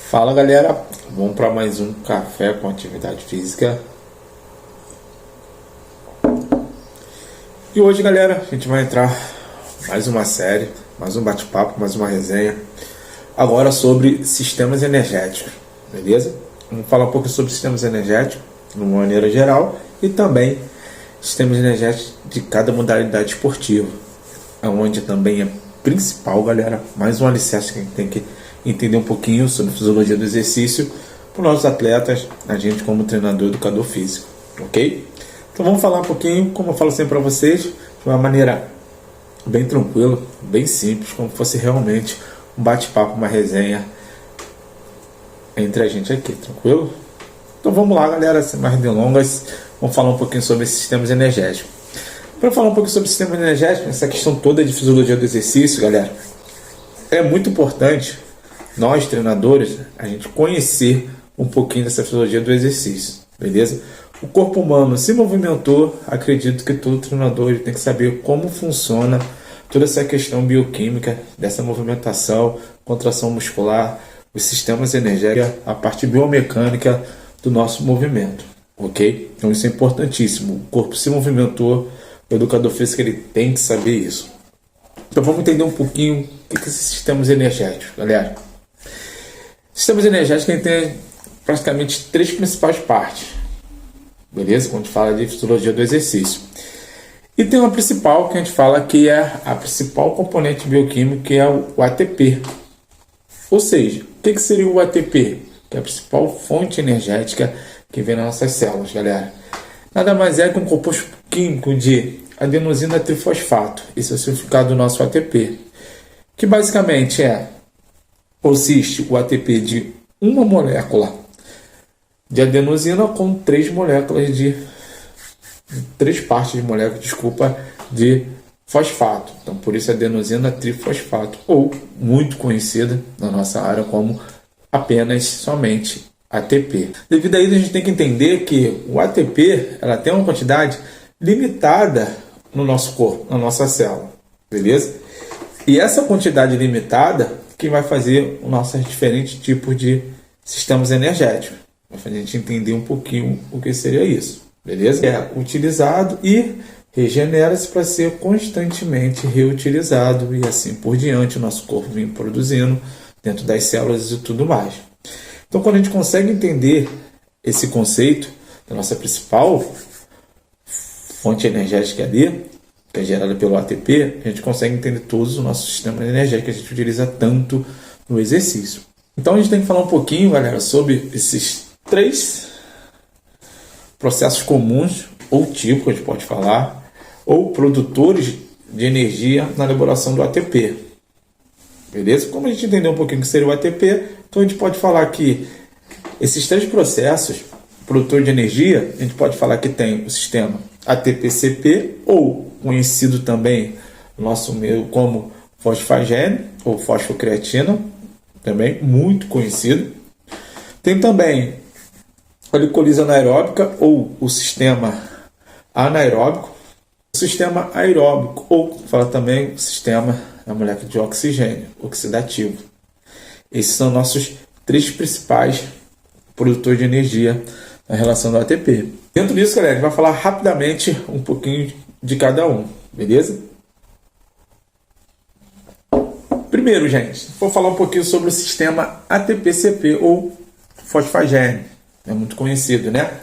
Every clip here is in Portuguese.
Fala galera, vamos para mais um café com atividade física. E hoje galera, a gente vai entrar mais uma série, mais um bate-papo, mais uma resenha. Agora sobre sistemas energéticos, beleza? Vamos falar um pouco sobre sistemas energéticos de uma maneira geral e também sistemas energéticos de cada modalidade esportiva, onde também é principal galera, mais um alicerce que a gente tem que entender um pouquinho sobre a fisiologia do exercício para os nossos atletas, a gente como treinador, educador físico, ok? Então vamos falar um pouquinho, como eu falo sempre para vocês, de uma maneira bem tranquila, bem simples, como se fosse realmente um bate-papo, uma resenha entre a gente aqui, tranquilo? Então vamos lá galera, sem mais delongas, vamos falar um pouquinho sobre esses sistemas energéticos. Para falar um pouquinho sobre sistemas energéticos, essa questão toda de fisiologia do exercício, galera, é muito importante nós, treinadores, a gente conhecer um pouquinho dessa fisiologia do exercício, beleza? O corpo humano se movimentou, acredito que todo treinador tem que saber como funciona toda essa questão bioquímica dessa movimentação, contração muscular, os sistemas energéticos, a parte biomecânica do nosso movimento, ok? Então isso é importantíssimo, o corpo se movimentou, o educador físico ele tem que saber isso. Então vamos entender um pouquinho o que são esses sistemas energéticos, galera. Sistemas energéticos a gente tem praticamente três principais partes, beleza? Quando a gente fala de fisiologia do exercício. E tem uma principal que a gente fala que é a principal componente bioquímico, que é o ATP. Ou seja, o que seria o ATP? Que é a principal fonte energética que vem nas nossas células, galera. Nada mais é que um composto químico de adenosina trifosfato. Esse é o significado do nosso ATP. Que basicamente consiste o ATP de uma molécula de adenosina com três partes de molécula, de fosfato. Então, por isso adenosina trifosfato, ou muito conhecida na nossa área como apenas somente ATP. Devido a isso, a gente tem que entender que o ATP ela tem uma quantidade limitada no nosso corpo, na nossa célula, beleza? E essa quantidade limitada que vai fazer os nossos diferentes tipos de sistemas energéticos. Vai fazer a gente entender um pouquinho o que seria isso, beleza? É utilizado e regenera-se para ser constantemente reutilizado e assim por diante, o nosso corpo vem produzindo dentro das células e tudo mais. Então, quando a gente consegue entender esse conceito da nossa principal fonte energética ali, que é gerada pelo ATP, a gente consegue entender todos os nossos sistemas energéticos que a gente utiliza tanto no exercício. Então a gente tem que falar um pouquinho, galera, sobre esses três processos comuns, ou tipo, a gente pode falar, ou produtores de energia na elaboração do ATP. Beleza? Como a gente entendeu um pouquinho o que seria o ATP, então a gente pode falar que esses três processos, produtor de energia, a gente pode falar que tem o sistema ATP-CP, ou conhecido também no nosso meio como fosfagênio ou fosfocreatina, também muito conhecido. Tem também a glicólise anaeróbica ou o sistema anaeróbico, o sistema aeróbico ou fala também o sistema da molécula de oxigênio oxidativo. Esses são nossos três principais produtores de energia na relação do ATP. Dentro disso, galera, a gente vai falar rapidamente um pouquinho de cada um, beleza? Primeiro, gente, vou falar um pouquinho sobre o sistema ATP-CP ou fosfagênio. É muito conhecido, né?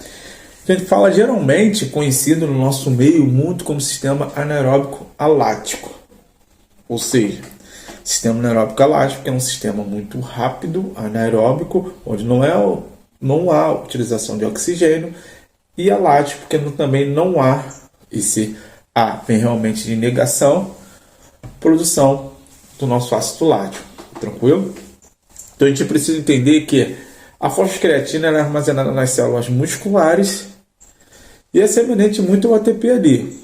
A gente fala geralmente conhecido no nosso meio muito como sistema anaeróbico alático. Ou seja, sistema anaeróbico alático é um sistema muito rápido, anaeróbico, onde não há utilização de oxigênio, e alático, porque também não há esse A vem realmente de negação, produção do nosso ácido lático. Tranquilo? Então a gente precisa entender que a fosfocreatina é armazenada nas células musculares e é semelhante muito ao ATP ali.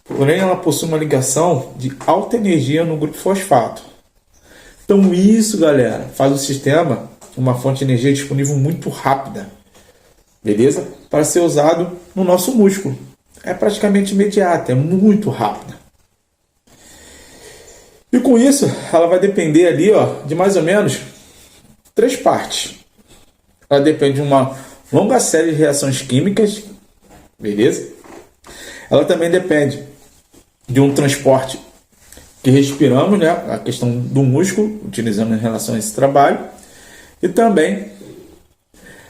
porém ela possui uma ligação de alta energia no grupo fosfato. Então isso, galera, faz o sistema uma fonte de energia disponível muito rápida, beleza? Para ser usado no nosso músculo. É praticamente imediata, é muito rápida. E com isso, ela vai depender ali, ó, de mais ou menos 3 partes. Ela depende de uma longa série de reações químicas, beleza? Ela também depende de um transporte que respiramos, né? A questão do músculo, utilizando em relação a esse trabalho. E também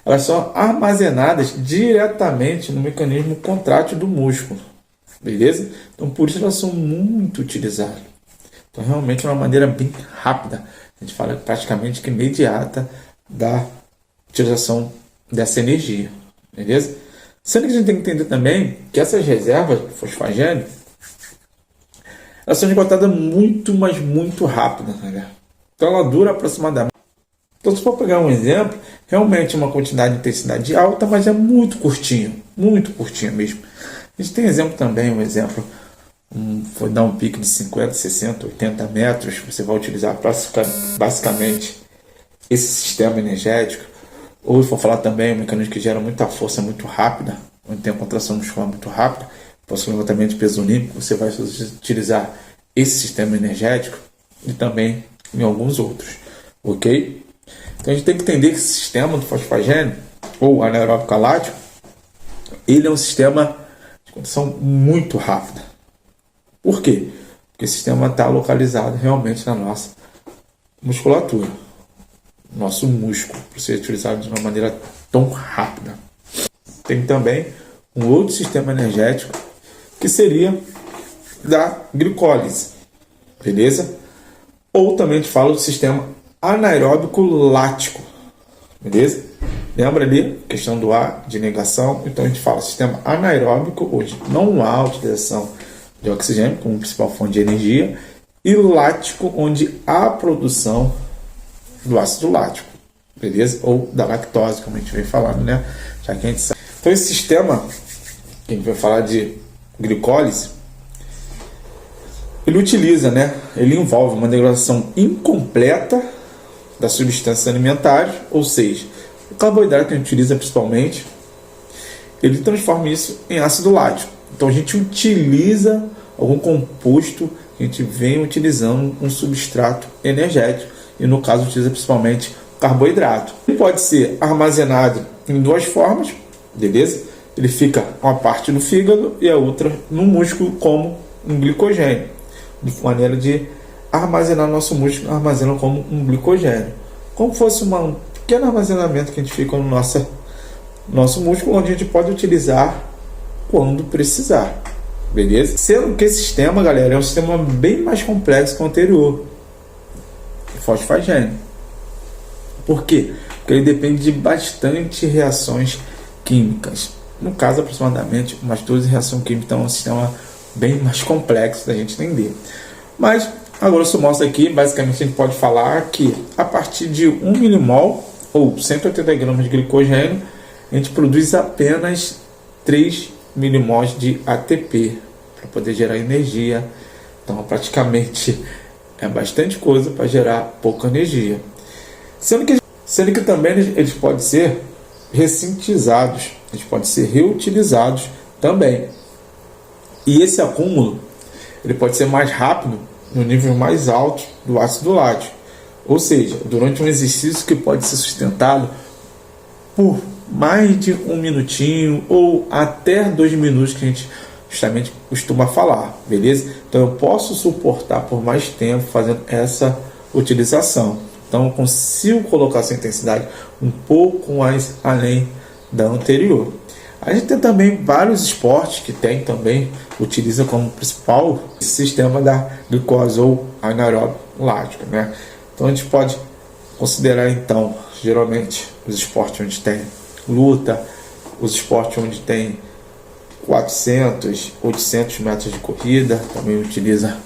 elas são armazenadas diretamente no mecanismo contrátil do músculo, beleza? Então por isso elas são muito utilizadas. Então realmente é uma maneira bem rápida, a gente fala praticamente que imediata da utilização dessa energia, beleza? Sendo que a gente tem que entender também que essas reservas de fosfagênio, elas são esgotadas muito, mas muito rápido, né? Então ela dura aproximadamente. Então se for pegar um exemplo, realmente é uma quantidade de intensidade alta, mas é muito curtinho mesmo. A gente tem exemplo também, foi dar um pico de 50, 60, 80 metros, você vai utilizar basicamente esse sistema energético. Ou se for falar também, um mecanismo que gera muita força muito rápida, onde tem a contração muscular muito rápida, posso levantamento de peso olímpico, você vai utilizar esse sistema energético e também em alguns outros, ok? Então a gente tem que entender que esse sistema do fosfagênio, ou anaeróbico lático, ele é um sistema de contração muito rápida. Por quê? Porque o sistema está localizado realmente na nossa musculatura, nosso músculo, para ser utilizado de uma maneira tão rápida. Tem também um outro sistema energético, que seria da glicólise, beleza? Ou também a gente fala do sistema anaeróbico lático, beleza? Lembra ali, questão do A de negação, então a gente fala sistema anaeróbico, hoje não há utilização de oxigênio como principal fonte de energia, e lático, onde há produção do ácido lático, beleza? Ou da lactose, como a gente vem falando, né? Já que a gente sabe. Então esse sistema, que a gente vai falar de glicólise, ele utiliza, né? Ele envolve uma degradação incompleta das substâncias alimentares, ou seja, o carboidrato que a gente utiliza principalmente, ele transforma isso em ácido lático. Então a gente utiliza algum composto, a gente vem utilizando um substrato energético, e no caso utiliza principalmente o carboidrato. Ele pode ser armazenado em 2 formas, beleza? Ele fica uma parte no fígado e a outra no músculo como um glicogênio. De maneira de armazenar nosso músculo, armazena como um glicogênio. Como fosse um pequeno armazenamento que a gente fica no nosso músculo, onde a gente pode utilizar quando precisar, beleza? Sendo que esse sistema, galera, é um sistema bem mais complexo que o anterior, o fosfagênio. Por quê? Porque ele depende de bastante reações químicas. No caso, aproximadamente umas 12 reações químicas, então é um sistema bem mais complexo da gente entender. Mas, a grosso modo aqui, basicamente a gente pode falar que a partir de 1 milimol, ou 180 gramas de glicogênio, a gente produz apenas 3 milimols de ATP para poder gerar energia. Então, praticamente é bastante coisa para gerar pouca energia. Sendo que também eles podem ser ressintetizados, eles podem ser reutilizados também. E esse acúmulo ele pode ser mais rápido no nível mais alto do ácido lático. Ou seja, durante um exercício que pode ser sustentado por mais de 1 minutinho ou até 2 minutos, que a gente justamente costuma falar, beleza? Então eu posso suportar por mais tempo fazendo essa utilização. Então eu consigo colocar essa intensidade um pouco mais além da anterior. A gente tem também vários esportes que tem também, utiliza como principal sistema da glicose ou anaeróbico lático, né? Então a gente pode considerar então, geralmente, os esportes onde tem luta, os esportes onde tem 400, 800 metros de corrida, também utiliza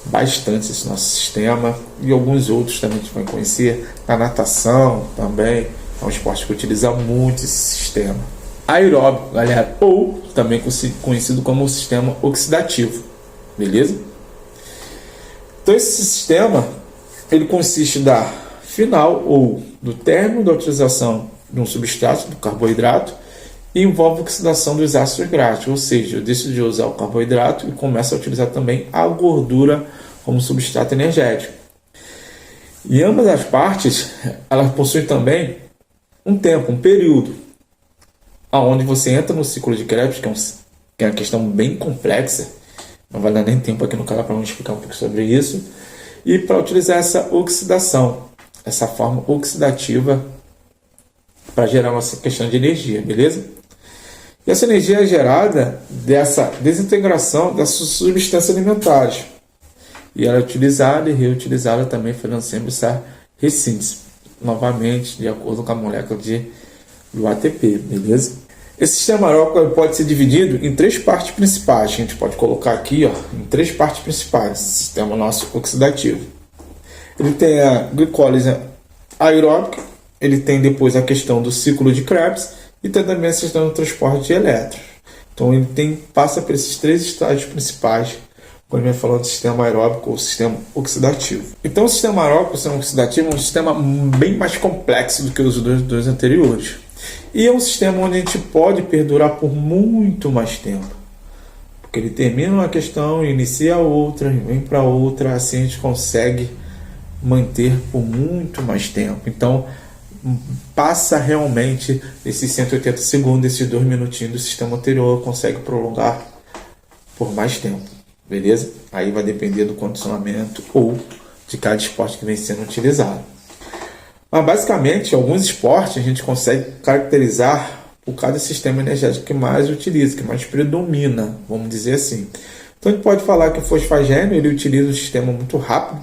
bastante esse nosso sistema, e alguns outros também a gente vai conhecer, a natação também, é um esporte que utiliza muito esse sistema. Aeróbico, galera, ou também conhecido como sistema oxidativo, beleza? Então esse sistema, ele consiste da final ou do término da utilização de um substrato, do carboidrato, e envolve a oxidação dos ácidos graxos, ou seja, eu deixo de usar o carboidrato e começo a utilizar também a gordura como substrato energético. E ambas as partes, elas possuem também um tempo, um período, onde você entra no ciclo de Krebs, que é uma questão bem complexa, não vai dar nem tempo aqui no canal para eu explicar um pouco sobre isso, e para utilizar essa oxidação, essa forma oxidativa para gerar nossa questão de energia, beleza? E essa energia é gerada dessa desintegração das substâncias alimentares, e ela é utilizada e reutilizada também, fazendo sempre essa ressíntese, novamente, de acordo com a molécula do ATP, beleza? Esse sistema aeróbico pode ser dividido em 3 partes principais. A gente pode colocar aqui, ó, em 3 partes principais, esse sistema nosso oxidativo. Ele tem a glicólise aeróbica, ele tem depois a questão do ciclo de Krebs e tem também a questão do transporte de elétrons. Então ele passa por esses 3 estágios principais quando a gente vai falando de sistema aeróbico ou sistema oxidativo. Então o sistema aeróbico, o sistema oxidativo, é um sistema bem mais complexo do que os dois anteriores. E é um sistema onde a gente pode perdurar por muito mais tempo. Porque ele termina uma questão, inicia outra, vem para outra, assim a gente consegue manter por muito mais tempo. Então, passa realmente esses 180 segundos, esses 2 minutinhos do sistema anterior, consegue prolongar por mais tempo, beleza? Aí vai depender do condicionamento ou de cada esporte que vem sendo utilizado. Mas basicamente, alguns esportes a gente consegue caracterizar por cada sistema energético que mais utiliza, que mais predomina, vamos dizer assim. Então a gente pode falar que o fosfagênio, ele utiliza um sistema muito rápido,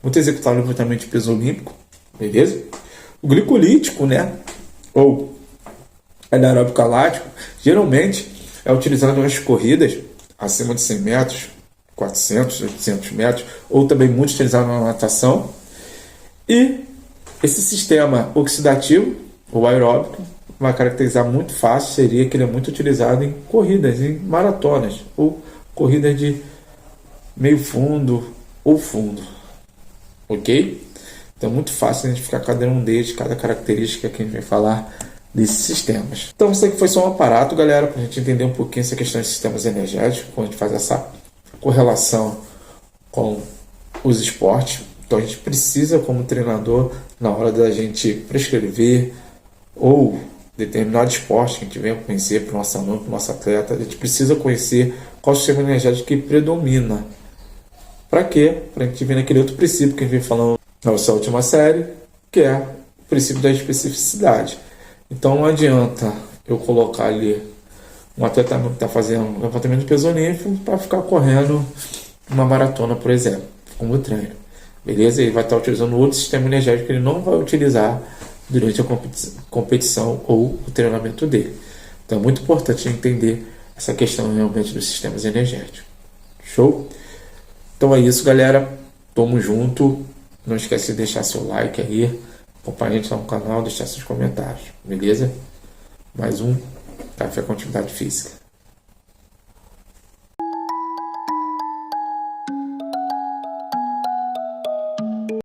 muito executar o levantamento de peso olímpico, beleza? O glicolítico, né, ou anaeróbico lático, geralmente é utilizado nas corridas acima de 100 metros, 400, 800 metros, ou também muito utilizado na natação. E esse sistema oxidativo, ou aeróbico, vai caracterizar muito fácil, seria que ele é muito utilizado em corridas, em maratonas, ou corridas de meio fundo ou fundo. Ok? Então é muito fácil identificar cada um deles, cada característica que a gente vai falar desses sistemas. Então isso aqui foi só um aparato, galera, para a gente entender um pouquinho essa questão de sistemas energéticos, quando a gente faz essa correlação com os esportes. Então a gente precisa, como treinador, na hora da gente prescrever ou determinado esporte que a gente venha conhecer para o nosso aluno, para o nosso atleta, a gente precisa conhecer qual sistema energético que predomina. Para quê? Para a gente ver naquele outro princípio que a gente vem falando na nossa última série, que é o princípio da especificidade. Então não adianta eu colocar ali um atleta que está fazendo um levantamento de peso olímpico para ficar correndo uma maratona, por exemplo, como treino. Beleza? Ele vai estar utilizando outro sistema energético que ele não vai utilizar durante a competição ou o treinamento dele. Então é muito importante entender essa questão realmente dos sistemas energéticos. Show? Então é isso, galera. Tamo junto. Não esquece de deixar seu like aí. Acompanhe a gente lá no canal, deixar seus comentários. Beleza? Mais um Café com Atividade Física.